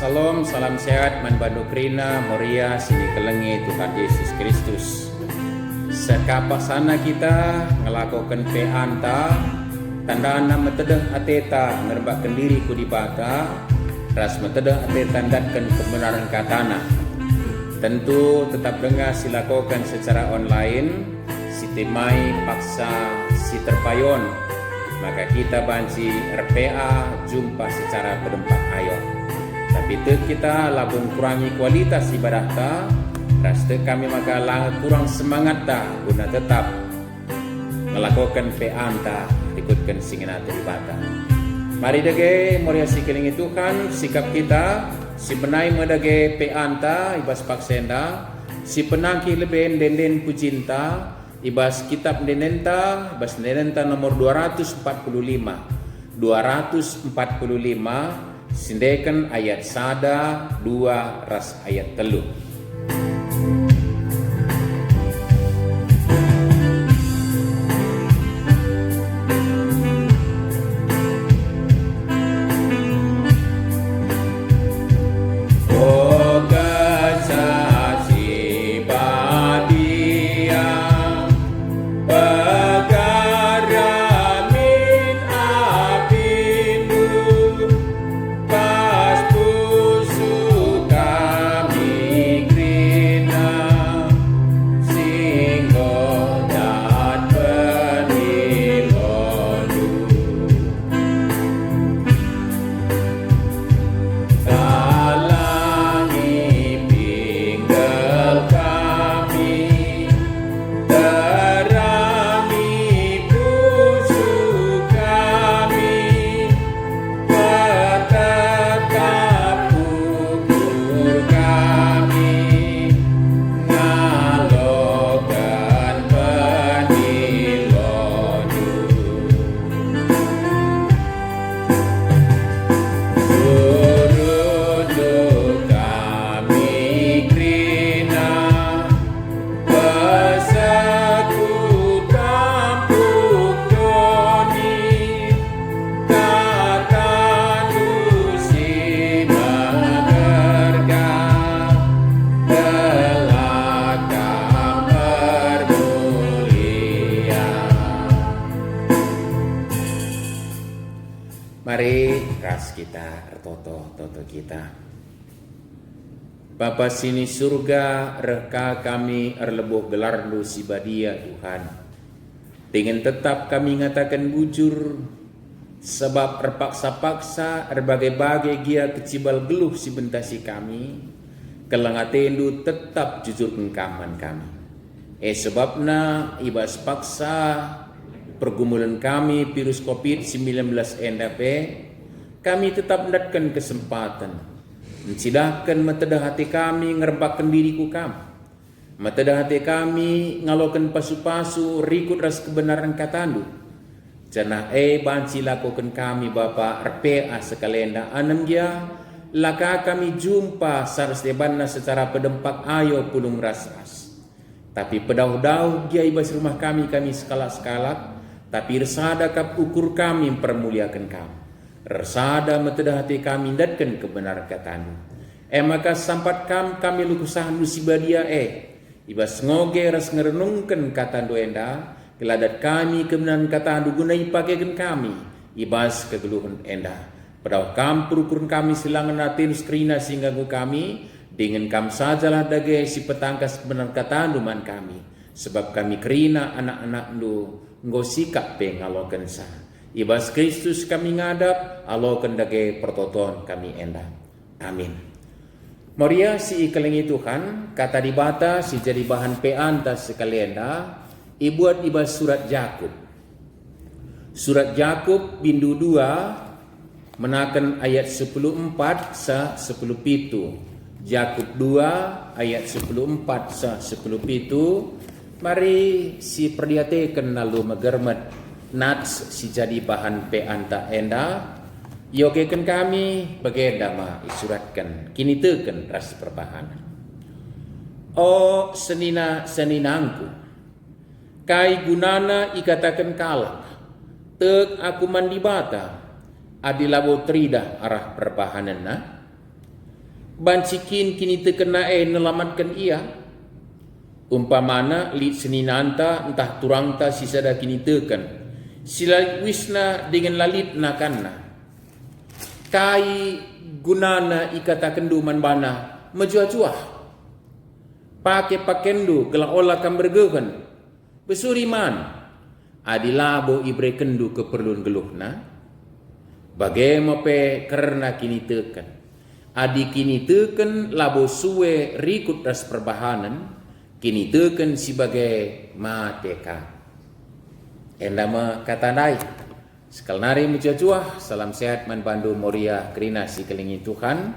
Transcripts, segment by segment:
Salam, salam sehat, manbando krina, moria, sini kelengi Tuhan Yesus Kristus. Sekapa sana kita ngelakukan peanta, tanda nama metedeh ateta ngerbakkan diri ku di bata, ras metedeh ateta tandatkan kebenaran katana. Tentu tetap dengar silakukan secara online, si temai paksa si terpayon, maka kita banci RPA jumpa secara berdempat ayo. Tapi kita labun kurangi kualitas ibadah ta, rasa kami maka kurang semangat ta guna tetap melakukan peanta ikutkan singina teribata. Mari dage moria sikeling Tuhan sikap kita si benai medage peanta ibas paksenda si penangki leben denden pucinta ibas kitab denenta ibas denenta nomor 245 sindekan ayat sada 2 ras ayat telu. Mari ras kita toto kita. Bapa sini surga reka kami erlebuh gelar lu sibadia Tuhan. Dengan tetap kami ngatakan bujur sebab terpaksa-paksa berbagai-bagai gia kecibal geluh si bentasi kami. Kelengatendu tetap jujur pengkaman kami. Sebabna ibas paksa pergumulan kami virus COVID-19 NDP, kami tetap mendatkan kesempatan mencidahkan metedah hati kami ngerebakkan diriku kami, metedah hati kami ngalokan pasu-pasu rikut ras kebenaran katandu janah banci lakukan kami Bapa RPA sekalenda anem dia laka kami jumpa saras debanna secara pedempak ayo pulung ras-ras tapi pedau-dau dia ibas rumah kami skala-skala tapi resada kap ukur kami permuliakan kami. Resada metedah hati kami datkan kebenaran katanu. Maka sampat kami lukusahan lusibadia ibas ngoge ras ngerenungkan katandu enda. Keladat kami kebenaran katandu gunai pakaikan kami. Ibas kegeluhan enda. Pedau kampur kami silangan natin skrina sehingga kami. Dengan kam sajalah dage si petangkas kebenaran katandu man kami. Sebab kami kerina anak-anak lu ngosikap pengalokan sa. Ibas Kristus kami ngadap, alokan dage pertoton kami enda. Amin. Moria si ikelengi Tuhan, kata dibata si jadi bahan peanta sekalienda, ibuat ibas surat Yakub. Surat Yakub bindu 2 menakan ayat 14 sa 10 pitu. Yakub 2 ayat 14 sa 10 pitu. Mari si perdiatekan lalu megermet nats si jadi bahan peanta enda yogekan kami bagenda ma isuratkan kini teken ras perbahanan. O seninangku kai gunana ikatakan kalak tek aku mandi bata adilabo trida arah perbahanan na bancikin kini terkena nelamatkan ia umpamana lit seninanta entah turangta sisada kini tekan sila wisna dengan lalit nakanna kai gunana ikata kendu manbana menjuah-juah pakai pakendu gelah olah kan bergegan besuriman adilabo ibre kendu keperluan geluhna bagaimana pe karena kini tekan adi kini teken labo suwe rikut ras perbahanan kini teken sebagai mateka endama kata nai sekal nari mujajuah salam sehat man bandu moria kerina si kelingi Tuhan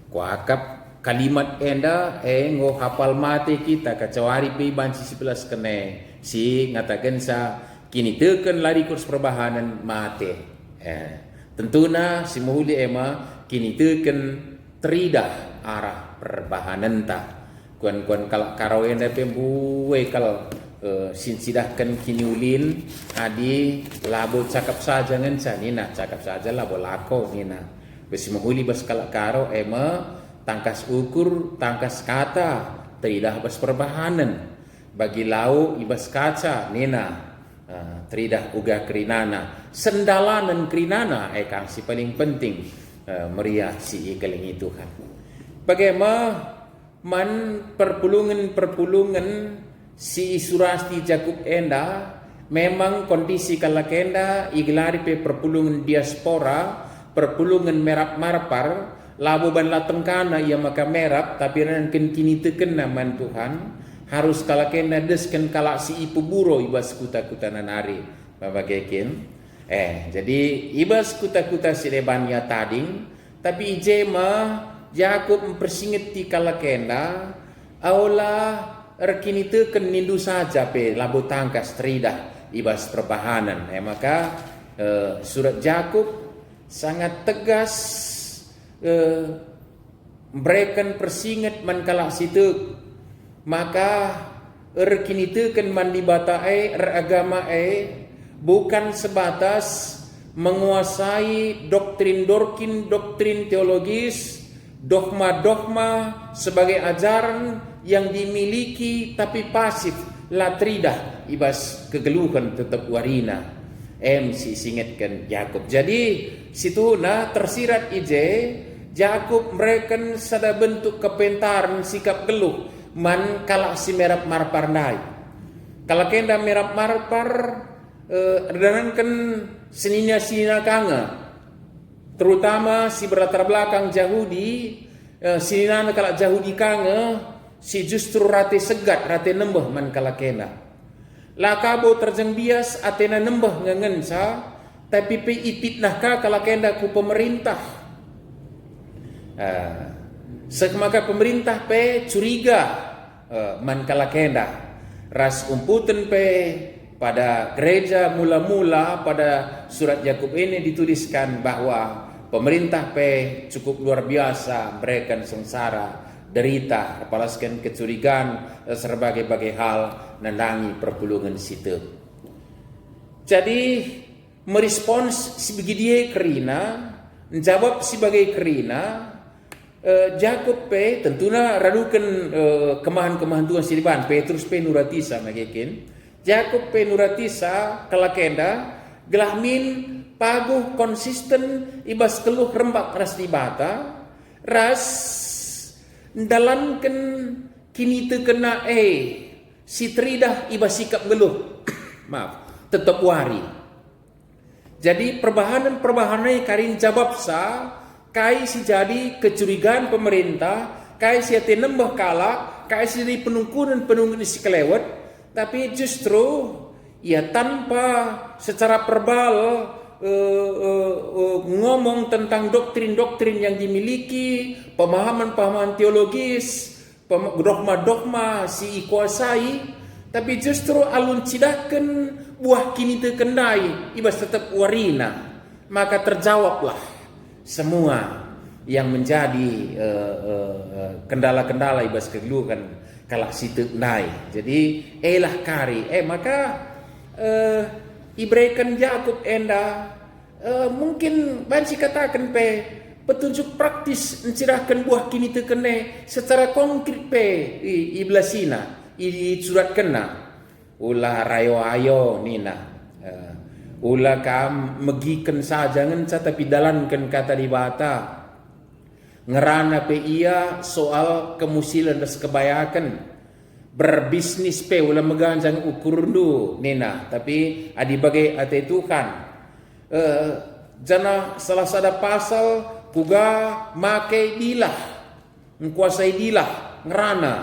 kuakap kalimat enda ngo hafal mate kita kacawari pe banci 11 kene si ngatakan sa kini teken lari kurs perbahanan mate tentuna si muhuli ema kini teken teridah arah perbahanan ta kuan kalau karawen dape buwe kalau sinsidahkan kiniulin adi labo cakap saja ngensa nina cakap saja labo lako nina besi menghuli bas kalau karo ema tangkas ukur tangkas kata teridah bas perbahanan bagi lau ibas kaca nina teridah uga kerinana sendalanan kerinana kang si paling penting meriah si ikeling Tuhan. Bagaimana man perpulungan si Surasti Jakub enda memang kondisi kalakenda igelari pe perpulungan diaspora perpulungan merap marpar labo ban latengkana ia maka merap tapi ranken kini teken naman Tuhan harus kalakenda desken kalak si ipu buro ibas kuta-kutanan ari babagekin jadi ibas kuta-kuta si lebanya tading tapi ijema Jakub mempersingeti kalakenda aula rekini teken nindu saja pe labo tangkas teridah ibas perbahanan maka surat Jakub sangat tegas memberikan persinget man kalak situ maka rekini teken man dibata agama bukan sebatas menguasai doktrin teologis, dogma sebagai ajaran yang dimiliki tapi pasif, latridah ibas kegeluhan tetap warina. Si singetkan Yakub. Jadi situ tersirat ije Yakub mereka sada bentuk kepentaran sikap geluh man kalak si merap marpar nai. Kalau kenda merap marpar redanankan senina kanga terutama si berlatar belakang Yahudi senina kalak Yahudi kanga si justru rate segat rate nembeh man kalak kenda lakabo terjeng bias atena nembeh ngengensa tapi pe ipitnah ka kalak kenda ku pemerintah maka pemerintah pe curiga man kalak kenda ras umputan pe pada gereja mula-mula pada surat Yakub ini dituliskan bahwa pemerintah pe cukup luar biasa berikan sengsara derita apalaskan kecurigaan berbagai hal nandangi perpulungan situ. Jadi merespons sebagai kerina menjawab sebagai kerina Jakub pe tentunya radukan kemahan Tuhan siliban Petrus pe nuratisa magekin Jakub pe nuratisa kalakenda gelahmin paguh konsisten ibas keluh rembak ras dibata ras dalamkan kini terkena si teridah ibas sikap geluh maaf tetap wari jadi perbahanan karin jawab sa kai si jadi kecurigaan pemerintah kai si ate nembah kalak kai si penungkunan si kelewat tapi justru ya tanpa secara verbal ngomong tentang doktrin yang dimiliki, pemahaman teologis, dogma si ikuasai, tapi justru alun cidakan buah kini terkendai, ibas tetap warina, maka terjawablah semua yang menjadi kendala-kendala ibas kegeluhan kalak situ naik. Jadi elah kari maka ibrekan Yakub enda mungkin banci katakan pe petunjuk praktis mencirahkan buah kini tekene secara konkret iblasina i surat kena ulah rayo ayo nina ulah kam megiken saja ngenca tapi dalankan kata dibata ngerana pe ia soal kemusilan dan kebayakan berbisnis pe ulah meganjang ukur du nina tapi adi bagai ate Tuhan jana salah sada pasal puga make dilah menguasai dilah ngerana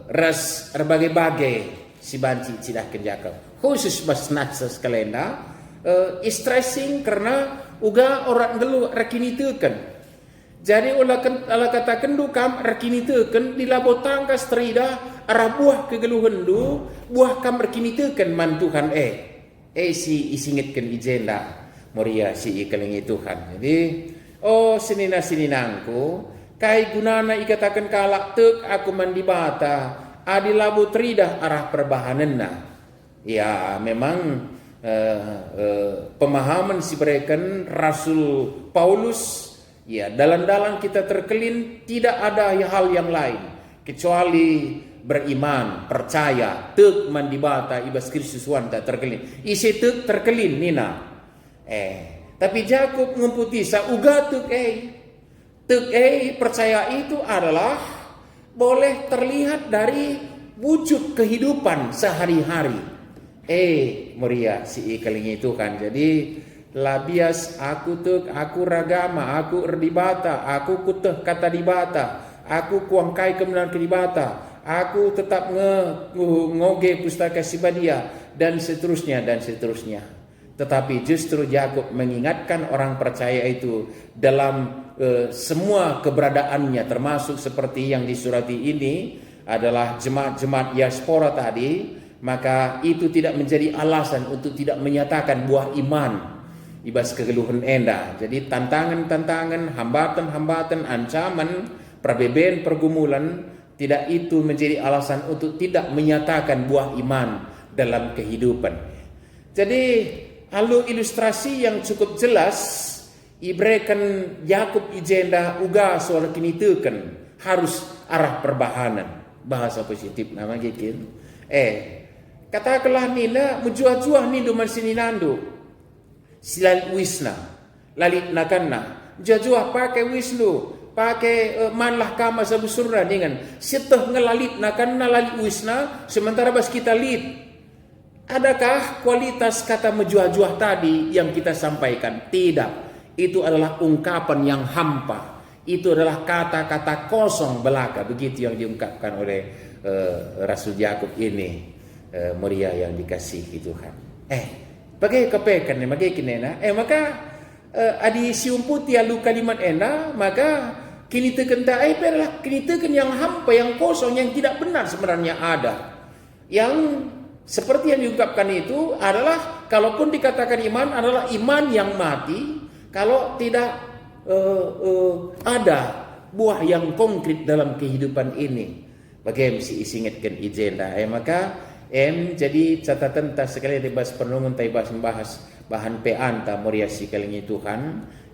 ras berbagai-bagai si banci cidah kenjaka khusus bas natsas kalenda stressing karena uga orang dulu rekini teken jadi ala kata kendu kam rekini teken dilabotang kas terida arah buah kegeluhan du buah kam rekini teken mantuhan si isingitkan ijenda moria si ikalingi Tuhan jadi sininangku kai gunana ikatakan kalak tek aku mandi bata adi labu tridah arah perbahanenna ya memang pemahaman si berikan Rasul Paulus ya dalam kita terkelin tidak ada hal yang lain kecuali beriman percaya tek mandi bata ibas Kristus wanta terkelin isi tek terkelin nina tapi Jakub ngumputi sa uga tek percaya itu adalah boleh terlihat dari wujud kehidupan sehari-hari. Moria si ikalingi itu kan. Jadi labias aku tuk, aku ragama, aku erdibata, aku kuteh kata dibata, aku kuangkai kebenaran kedibata, aku tetap ngoge pustaka sibadia dan seterusnya dan seterusnya. Tetapi justru Yakub mengingatkan orang percaya itu dalam semua keberadaannya termasuk seperti yang disurati ini adalah jemaat-jemaat diaspora tadi, maka itu tidak menjadi alasan untuk tidak menyatakan buah iman ibas kegeluhan enda. Jadi tantangan-tantangan, hambatan-hambatan, ancaman, perbedaan, pergumulan tidak itu menjadi alasan untuk tidak menyatakan buah iman dalam kehidupan. Jadi lalu ilustrasi yang cukup jelas ibrekan Yakub ijenda uga soal kini teken harus arah perbahanan bahasa positif nama gitu. Katakanlah nina menjuah-juah ni duman sini nandu silal wisna lalit nakanna juah-juah pakai wisnu pakai manlah kama sabusurna dengan seteh ngelalit nakanna lalit wisna sementara bas kita lit. Adakah kualitas kata menjuah-juah tadi yang kita sampaikan? Tidak. Itu adalah ungkapan yang hampa. Itu adalah kata-kata kosong belaka. Begitu yang diungkapkan oleh Rasul Yakub ini. Moria yang dikasihi Tuhan. Bagai kepekan ni, bagai kinena. Maka adi siumputi alu kalimat ena, maka kini teken adalah kini teken yang hampa, yang kosong, yang tidak benar sebenarnya ada. Yang seperti yang diungkapkan itu adalah kalaupun dikatakan iman adalah iman yang mati kalau tidak ada buah yang konkret dalam kehidupan ini. Bagaimana si isingatkan ijenda maka jadi catatan tak sekali dibahas penungun tai bahas bahan peanta moria si kalingi Tuhan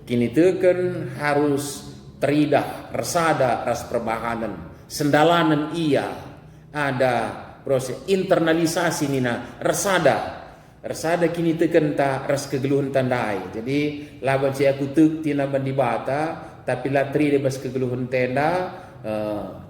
kini teken harus teridah resada ras perbahanan sendalanan ia ada proses internalisasi nina resada kini tekenta ras kegeluhan tandai. Jadi laban si aku tuk tina bandibata tapi latri debas kegeluhan tenda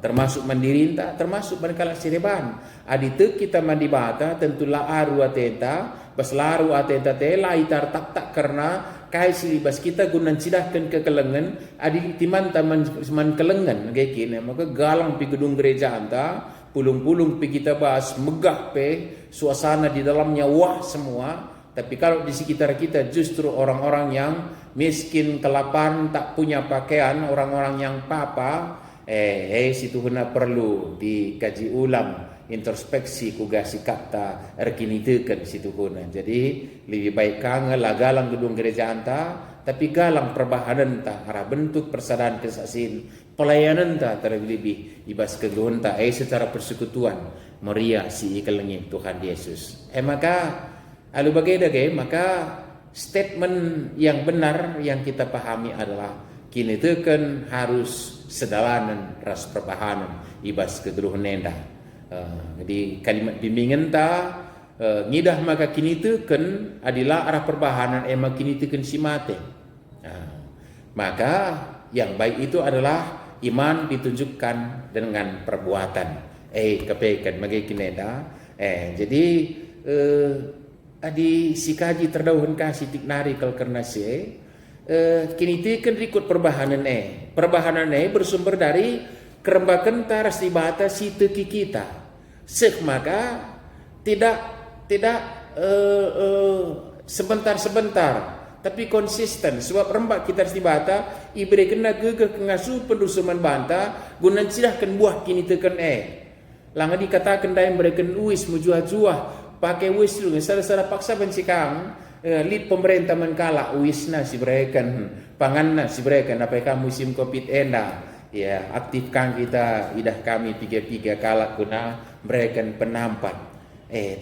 termasuk mandirinta termasuk manakala sireban adi tuk kita mandibata tentu la aru atenta bas laru atenta te laitar tak karena kai silibas kita gunan cidahkan kekelengan adi timan taman man kelengan kayak maka galang pi gedung gereja anta pulung-pulung pi kita bahas megah pe suasana di dalamnya wah semua tapi kalau di sekitar kita justru orang-orang yang miskin kelaparan tak punya pakaian orang-orang yang papa situ guna perlu dikaji ulang introspeksi kugasi kata erkini teken situ guna jadi lebih baik kangen lah galang gedung gereja anta tapi galang perbahanan ta arah bentuk persadaran kesaksian pelayanan ta terlebih ibas kegeluhan ta secara persekutuan Maria si ikalengin Tuhan Yesus maka alu bagay maka statement yang benar yang kita pahami adalah kini teken harus sedalanan ras perbahanan ibas kedruh nenda. Jadi kalimat bimbingan ta ngidah maka kini teken adalah arah perbahanan emak kini teken si mate. Maka yang baik itu adalah iman ditunjukkan dengan perbuatan. Kepekan magi kineda. Jadi adi sikaji terdauhan kasih tiknari kal karena si kini tiken rikut perbahanan perbahanan bersumber dari kerembakan taras dibata si teki kita. Maka tidak sebentar-sebentar tapi konsisten sebab rembak kita harus dibata iberi kena gegeh kengasu pendusuman banta guna silahkan buah kini teken langa dikatakan daim berikan uis mujuah-juah pakai uis dulu salah paksa bencikang lead pemerintah menkala uisna si berikan panganna si berikan apakah musim covid ya aktifkan kita idah kami tiga kala guna berikan penampat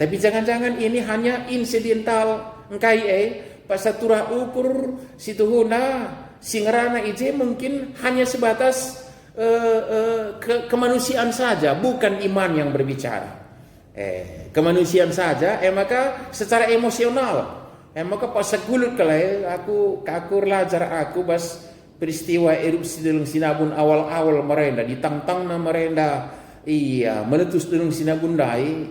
tapi jangan-jangan ini hanya insidental engkai pasatura ukur situhuna singrana ije mungkin hanya sebatas kemanusiaan saja, bukan iman yang berbicara. Kemanusiaan saja, maka secara emosional, maka pasagulut kalai aku lajar aku bas peristiwa erupsi dalam sinabun awal-awal merenda ditangtang na merenda, meletus dalam sinabun dai,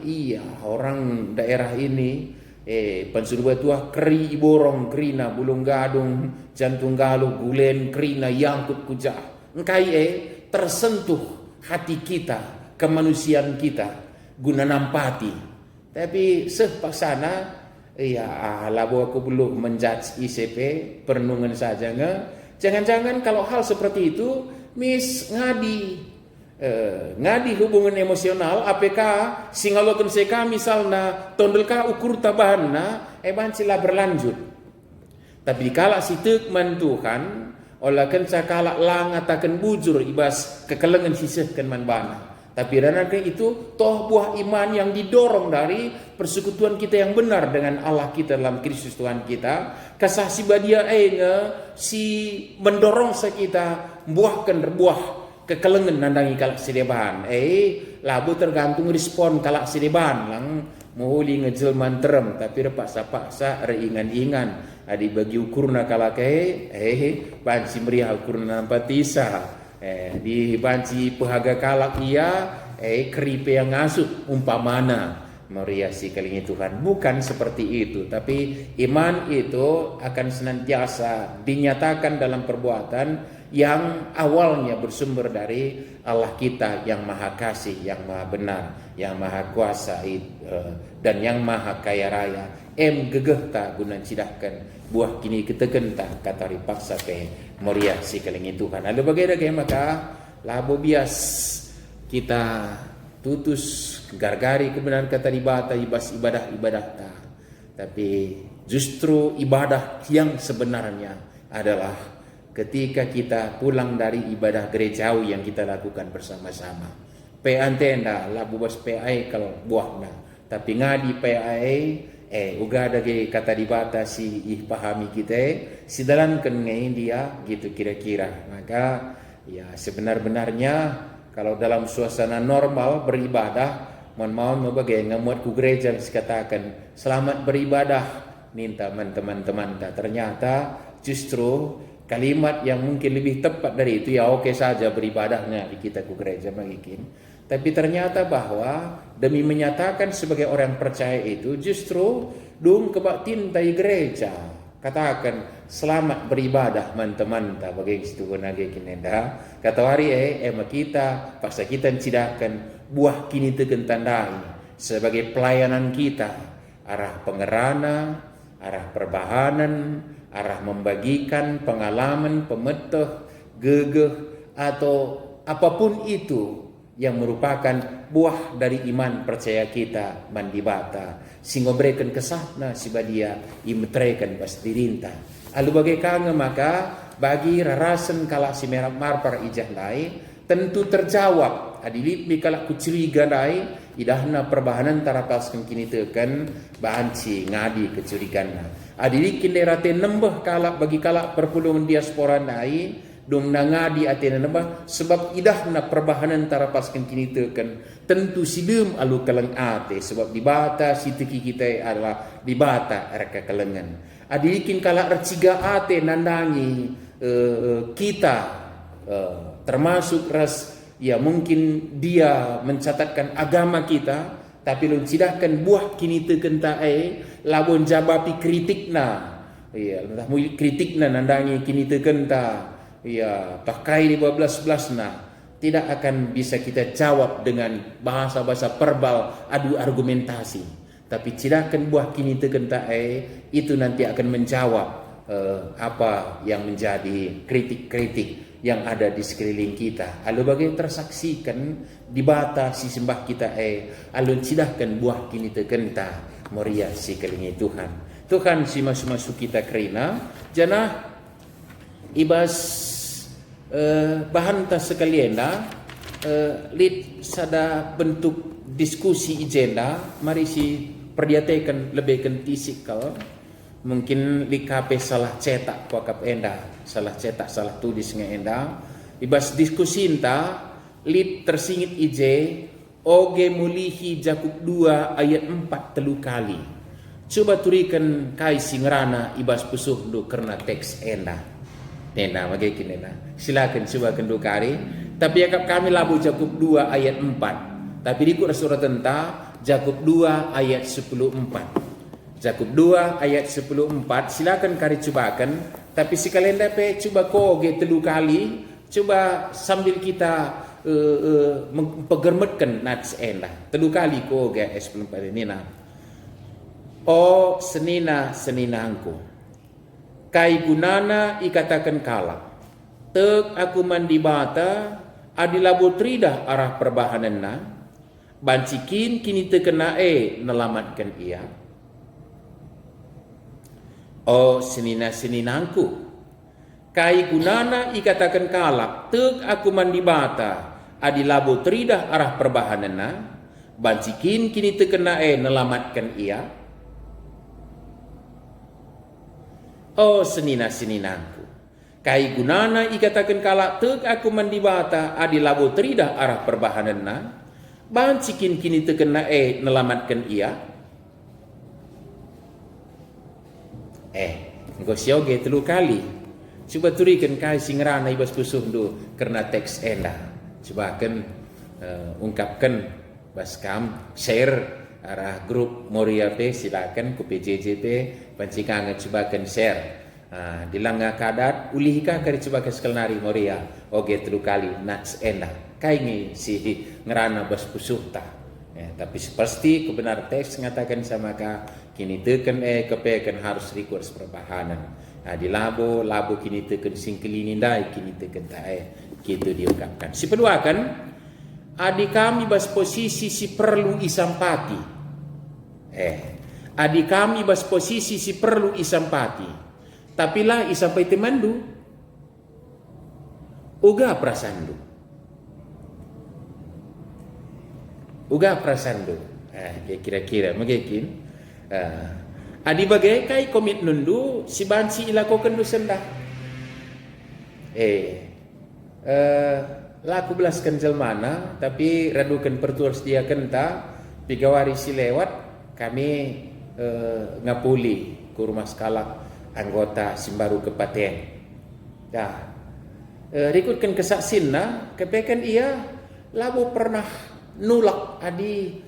orang daerah ini. Pansurba tua keri borong krina bulung gadung jantung galuh gulen krina yangkut kujah engkai tersentuh hati kita kemanusiaan kita guna nampati tapi paksana labo aku belum menjudge ICP perenungan saja jangan-jangan kalau hal seperti itu ngadi hubungan emosional APK singalokan seka misalnya tondelka ukur tabahanna bancila berlanjut tapi kala sitek mentuhan olah kenca kala lang atakan bujur ibas kekelengan sisihkan manbana tapi ranaka itu toh buah iman yang didorong dari persekutuan kita yang benar dengan Allah kita dalam Kristus Tuhan kita kasah si badia si mendorong kita buahkan buah kekelengan nandangi kalak sideban labu tergantung respon kalak sideban lang muhuli ngejel manterem tapi repaksa-paksa reingan-ingan adi bagi ukurna kalak banci meriah ukurna nampatisa di banci pehaga kalak keripe yang ngasuh umpamana meriasi kalingi Tuhan bukan seperti itu tapi iman itu akan senantiasa dinyatakan dalam perbuatan yang awalnya bersumber dari Allah kita yang maha kasih, yang maha benar, yang maha kuasa dan yang maha kaya raya. Gegeh ta guna cidahkan buah kini keteken ta katari paksa moria si kelingi Tuhan. Ada bagaimana maka labo bias kita tutus gargari kebenaran kata dibata ibas ibadah ta. Tapi justru ibadah yang sebenarnya adalah ketika kita pulang dari ibadah gerejawi yang kita lakukan bersama-sama. Antenda labu bas kalau buahna. Tapi ngadi uga ada kata dibata si pahami kita si dalankan ngain dia gitu kira-kira. Maka ya sebenar-benarnya kalau dalam suasana normal beribadah mohon bagai ngamuat ku gereja katakan selamat beribadah minta teman-teman ternyata justru kalimat yang mungkin lebih tepat dari itu oke saja beribadahnya di kita ke gereja magikin. Tapi ternyata bahwa demi menyatakan sebagai orang percaya itu justru dung kebak tintai gereja. Katakan selamat beribadah teman-teman ta bagi situ nage kinenda. Kata hari kita paksa kita cidakan buah kini tegen tandai sebagai pelayanan kita arah pengerana, arah perbahanan, arah membagikan pengalaman, pemeteh, gegeh atau apapun itu yang merupakan buah dari iman percaya kita mandibata sehingga berikan kesahna si badia imetrekan pas dirinta alu bagai kange maka bagi rarasan kala si merah marpar ijah lai tentu terjawab. Adilit mikala kucuriga dai idahna perbahanan tarapaskan kini tekan bahanci ngadi kecuriganna. Adilit kinderate nembah kalak bagi kalak perpulungan diaspora dai dong nangadi atena nembah sebab idahna perbahanan tarapaskan kini tekan tentu sidem alu kalang ate sebab dibata si teki kita adalah dibata reka kalengan. Adilikin kalak reciga ate nandangi kita termasuk ras ya mungkin dia mencatatkan agama kita tapi lun sidahkan buah kini tekenta labon jabapi kritikna ya kritikna nandangi kini tekenta ya pakai 15 na tidak akan bisa kita jawab dengan bahasa-bahasa verbal adu argumentasi, tapi sidahkan buah kini tekenta itu nanti akan menjawab apa yang menjadi kritik-kritik yang ada di sekeliling kita. Alu bagai tersaksikan di bata si sembah kita alun sidahkan buah kini tekenta moria si kelingi Tuhan. Tuhan si masuk kita kerina janah ibas bahan tas sekalian lid sada bentuk diskusi agenda mari si perdiatekan lebih kentisik kau mungkin likape salah cetak wakap enda salah cetak salah tulis nge enda ibas diskusi inta lid tersingit ije oge mulihi Jakub 2 ayat 4 telu kali coba turikan kai singrana ibas pusuh do karena teks enda nena bagaimana nena silakan coba kendu kari tapi yakap kami labu Jakub 2 ayat 4 tapi di surat tentang Jakub 2 ayat 10:4 Jakub 2 ayat 10:4 silakan kari cobakan tapi si kalian dapat coba koge telu kali coba sambil kita mempergermetkan nats enda telu kali koge 10:4 ini nah o seninangku kai gunana ikatakan kalak tek aku mandi bata adilabu tridah arah perbahananna bancikin kini tekena nelamatkan ia o seninangku kai gunana ikatakan kalak tek aku mandi bata adilabu tridah arah perbahananna bancikin kini tekena nelamatkan ia o seninangku kai gunana ikatakan kalak tek aku mandi bata adilabu tridah arah perbahananna bancikin kini tekena nelamatkan ia engkau sioge telu kali coba turikan kai singrana ibas pusuh do karena teks enda coba kan ungkapkan baskam share arah grup Moria P silakan ku PJJP pancikangan coba kan share dilangga kadat ulihika kari coba ke sekelnari Moria oge telu kali nats enda kai ngi si ngerana bas pusuh ta tapi pasti kebenar teks ngatakan sama ka kini teken kepekan harus request perbahanan di labo kini teken singkelini ndai kini teken ta gitu diungkapkan si kedua kan adik kami bas posisi si perlu isampati adik kami bas posisi si perlu isampati tapi lah isampai temandu uga prasandu kira-kira magikin adi bagai kai komit nundu si bansi ilakokan du sendah laku belaskan jelmana tapi radukan pertuas dia kenta pigawari si lewat kami ngapuli ke rumah sekalak anggota Simbaru Kepaten rikutkan kesaksin kepekan ia labu pernah nulak adi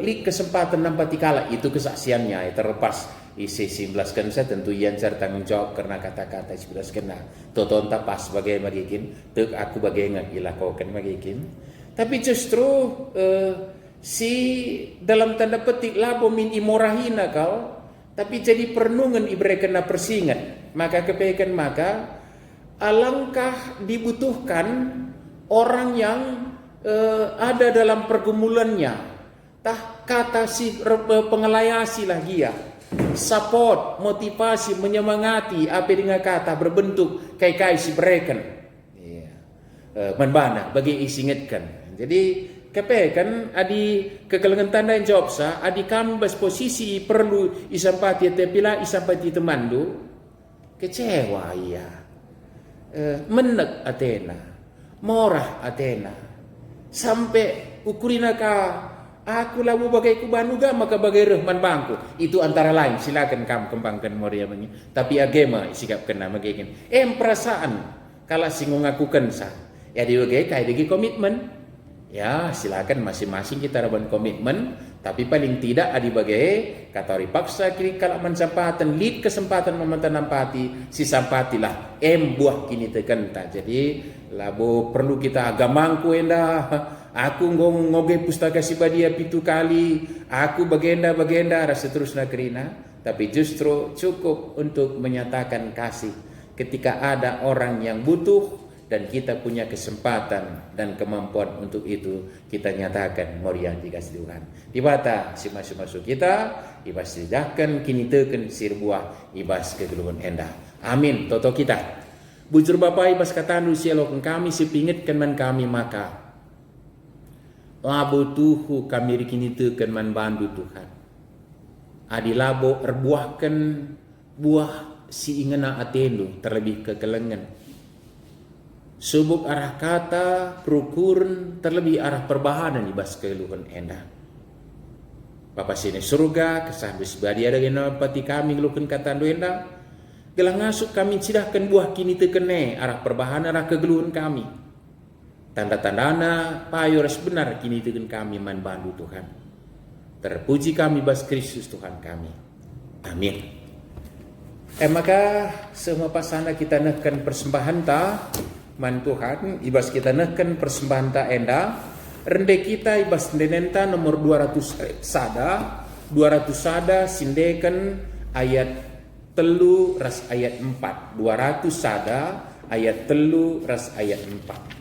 lik kesempatan nampati kala itu kesaksiannya terlepas isi 11 saya tentu yang tanggung jawab karena kata-kata 11 kena toton tapas bagai magikin tek aku bagaimana ilakokan magikin tapi justru si dalam tanda petik labo min imorahina kau tapi jadi pernungan ibrekena persingat maka kepekan maka alangkah dibutuhkan orang yang ada dalam pergumulannya tah kata si pengelayasi lah dia support motivasi menyemangati apa dengan kata berbentuk kai si bereken manbana bagi isingetkan. Jadi kepe kan adi kekelengan tanda yang jawab sa adi kami bas posisi perlu isampati tepila isampati temandu kecewa iya, menek Athena, morah Athena, sampai ukurina ka aku labu bagai kubanuga maka bagai rahman bangku. Itu antara lain, silakan kamu kembangkan Moria ini. Tapi agama sikap kena magikin. Perasaan kalau singgung aku kensa ya di bagai kayak digi komitmen. Ya silakan masing-masing kita raban komitmen, tapi paling tidak adi bagai katori paksa kiri kalau mensempatan lead kesempatan memantan nampati si sampatilah buah kini tekan tak. Jadi labo perlu kita agamangku endah aku ngoge pustaka si badia pitu kali aku bagenda rasa terus nakrina, tapi justru cukup untuk menyatakan kasih ketika ada orang yang butuh dan kita punya kesempatan dan kemampuan untuk itu kita nyatakan Moria dikasih Tuhan. Ibata si masuk kita, ibas didakan kini teken sirbuah ibas kegeluhan endah. Amin. Toto kita. Bujur Bapak ibas katandu sielokkan kami sepingitkan man kami maka. Labo tuhu kami rikini teken man bandu Tuhan. Adi labo erbuahkan buah si ingena atenu terlebih kekelengan. Subuk arah kata, perukuran, terlebih arah perbahanan ibas keluhan endah. Bapa sini surga, kesah bisbadi ada gena pati kami ngeluhkan kata endah. Gelang ngasuk kami cidahkan buah kini tekene arah perbahanan arah kegeluhan kami. Tanda-tandana payo res benar kini teken kami man bandu Tuhan. Terpuji kami bas Kristus Tuhan kami. Amin. Maka semua pasana kita nahkan persembahan ta man Tuhan ibas kita neken persembahan ta enda rende kita ibas denenta nomor 200 sada sindekan ayat telu ras ayat 4 200 sada ayat telu ras ayat 4.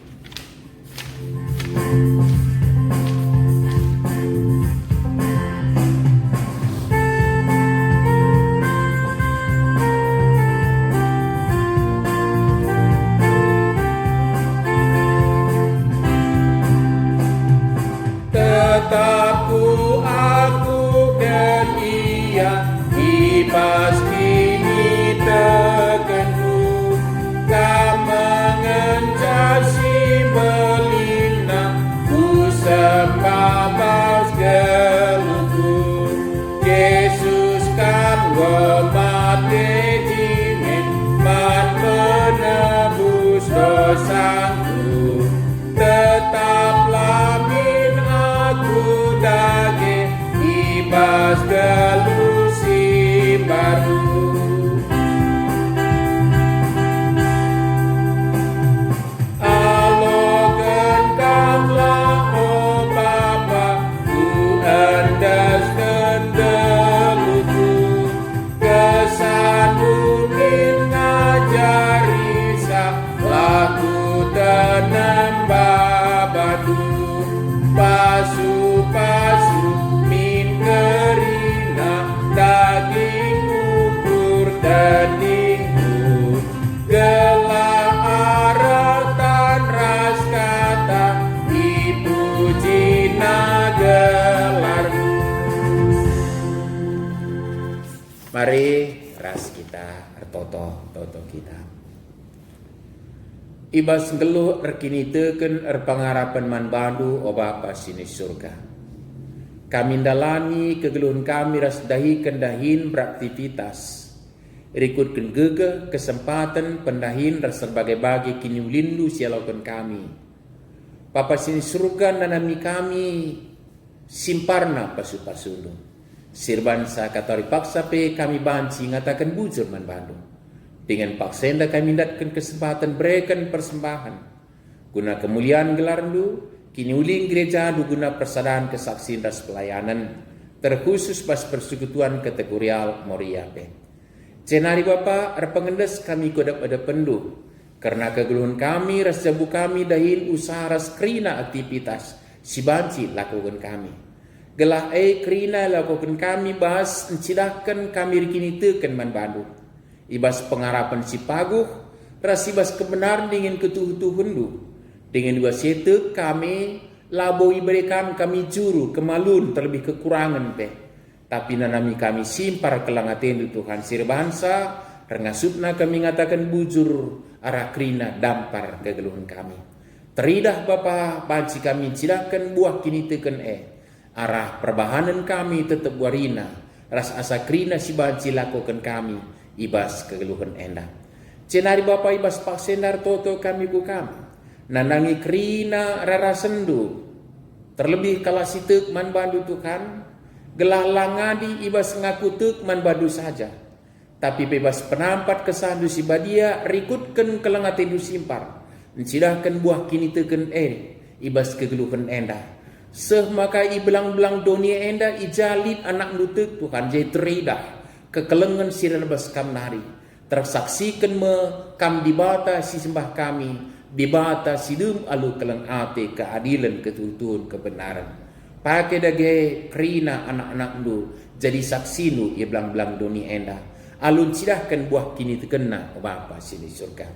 Tetapku aku dan ia ibas kini tekenku kau mengencasi belina ku sembah baus geluku Yesus kan mati jimin man menebus dosaku tetaplah aku dage ibas gelusi baru alogen kamlah oh Bapa ku endas kendeluku kesanunin ngajari sa laku tenem babadu pasu-pasu min kerina daging ukur dagingku gelah aratan ras kata dipuji nagelarmu. Mari ras kita toto kita. Ibas ngeluh rekini teken pangarapan man bandu o Bapa sini surga. Kami dalani kegeluhan kami ras dahi kendahin beraktivitas. Rikutkan gege kesempatan pendahin ras sebagai bagi kini ulindu sialakan kami. Bapa sini surga nanami kami simparna pasu-pasulu. Sirban sa katori paksa pe kami banci ngatakan bujur man bandu. Dengan paksenda kami datkan kesempatan berikan persembahan. Guna kemuliaan gelarndu, kini uling gereja du guna persadaan kesaksian dan pelayanan, terkhusus pas persekutuan kategorial Moriape. Cenari Bapa, pengendes kami kodap ada pendu, karena kegeluhan kami, ras jabu kami dahin usaha ras krina aktivitas, si banci lakukan kami. Gelah krina lakukan kami bahas, encidahkan kami rikini teken man bandu. Ibas pengarapan si paguh, ras ibas kebenaran dingin ketuh-tuh hendu. Dengan dua setek kami laboi berikan kami juru kemalun terlebih kekurangan pe. Tapi nanami kami simpar kelangaten Tuhan sir bangsa rengasupna kami ngatakan bujur arah krina dampar kegeluhan kami. Teridah Bapa banci kami cilakan buah kini teken arah perbahanan kami tetap warina ras asa krina si banci lakukan kami ibas kegeluhan enda. Cenari Bapa ibas paksendar toto kami bukam. Nanangi krina rara sendu terlebih kala sitek man bandu Tuhan gelah langadi ibas ngaku tek man badu saja tapi bebas penampat kesandu si badia rikutkan kelengate du simpar mencidahkan buah kini teken ibas kegeluhan enda seh maka i belang-belang dunia enda ijalid anak nutek Tuhan jai teridah kekelengan siran bas kam nari tersaksikan me kam dibata si sembah kami dibata sidum alu keleng ate keadilan ketutuhan kebenaran pakai dage krina anak-anak nu jadi saksi nu ia belang-belang doni enda alun sidahkan buah kini terkena Bapa sini surga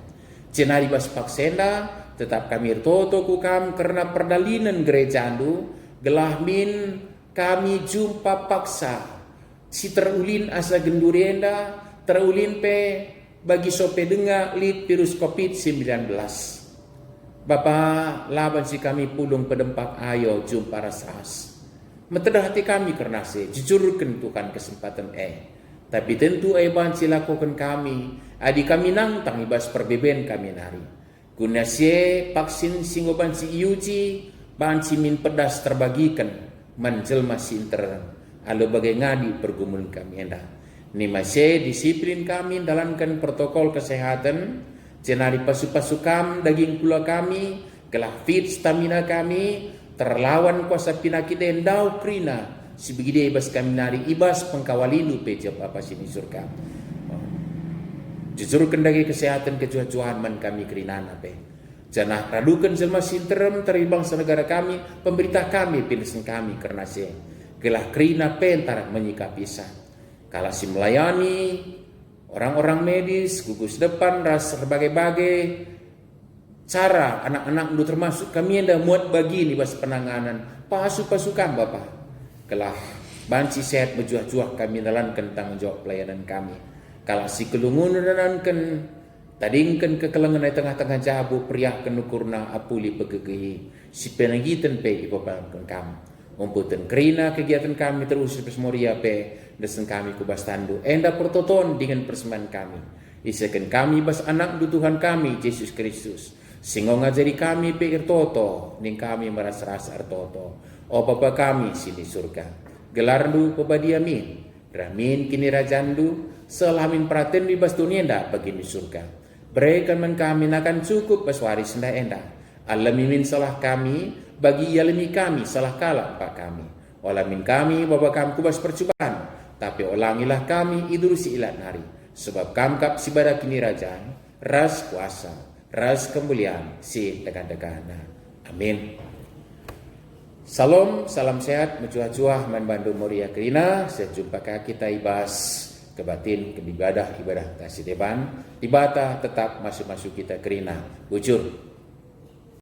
cenari bas paksenda tetap kami toto kukam karena perdalinan gereja nu gelah min kami jumpa paksa si terulin asa gendurienda terulin pe bagi sope denga lid virus COVID-19 Bapa laban si kami pulung pedempak ayo jumpa rasas. Metedah hati kami karena jujurkan Tuhan kesempatan Tapi tentu banci lakukan kami. Adi kami nangtang ibas perbeben kami nari. Guna vaksin singo banci iuji banci min pedas terbagikan menjelma sinter. Alo bagai ngadi pergumulan kami endah. Ni masih disiplin kami dalamkan protokol kesehatan. Cenari pasu-pasukam daging pula kami, gelah fit stamina kami, terlawan kuasa pinakit endau krina, si begide ibas kami nari ibas pengkawalinu pejap apa sini surga. Jujur kendagi kesehatan kecuacuan man kami krinana pe. Janah radukan jelma sinterem teribang senegara kami, pemberita kami pinesen kami karena se gelah krina pentar menyikapi sah. Kala si melayani orang-orang medis, gugus depan, ras berbagai-bagai cara anak-anak itu termasuk kami yang muat bagi ini bas penanganan pasukan Bapak. Kelah banci sehat berjuah-juah kami dalamkan tanggung jawab pelayanan kami. Kalau si kelungun dalamkan tadingkan kekelengan di tengah-tengah jabu priah kenukurna apuli pegegehi si penagitan pe ibabalkan kami. Umputan kerina kegiatan kami terus persmoria pe desen kami kubas tandu enda pertoton dengan persembahan kami isakan kami bas anak du Tuhan kami Yesus Kristus singo ngajari kami pe irtoto ning kami meras-ras artoto o Bapa kami sini surga gelardu pebadiamin ramin kini rajandu selamin praten di bas dunia enda begini surga berikan man kami akan cukup bas waris enda enda alamimin salah kami bagi yalemi kami salah kalah pak kami olamin kami Bapa kami kubas percobaan tapi ulangilah kami idrusi ilat nari sebab kamkap si badak kini rajaan ras kuasa ras kemuliaan si dekan-dekana amin. Salam salam sehat mencuah-cuah man bandu moria kerina sejumpa kita ibas kebatin kebibadah ibadah kasih depan tibata tetap masuk-masuk kita kerina bujur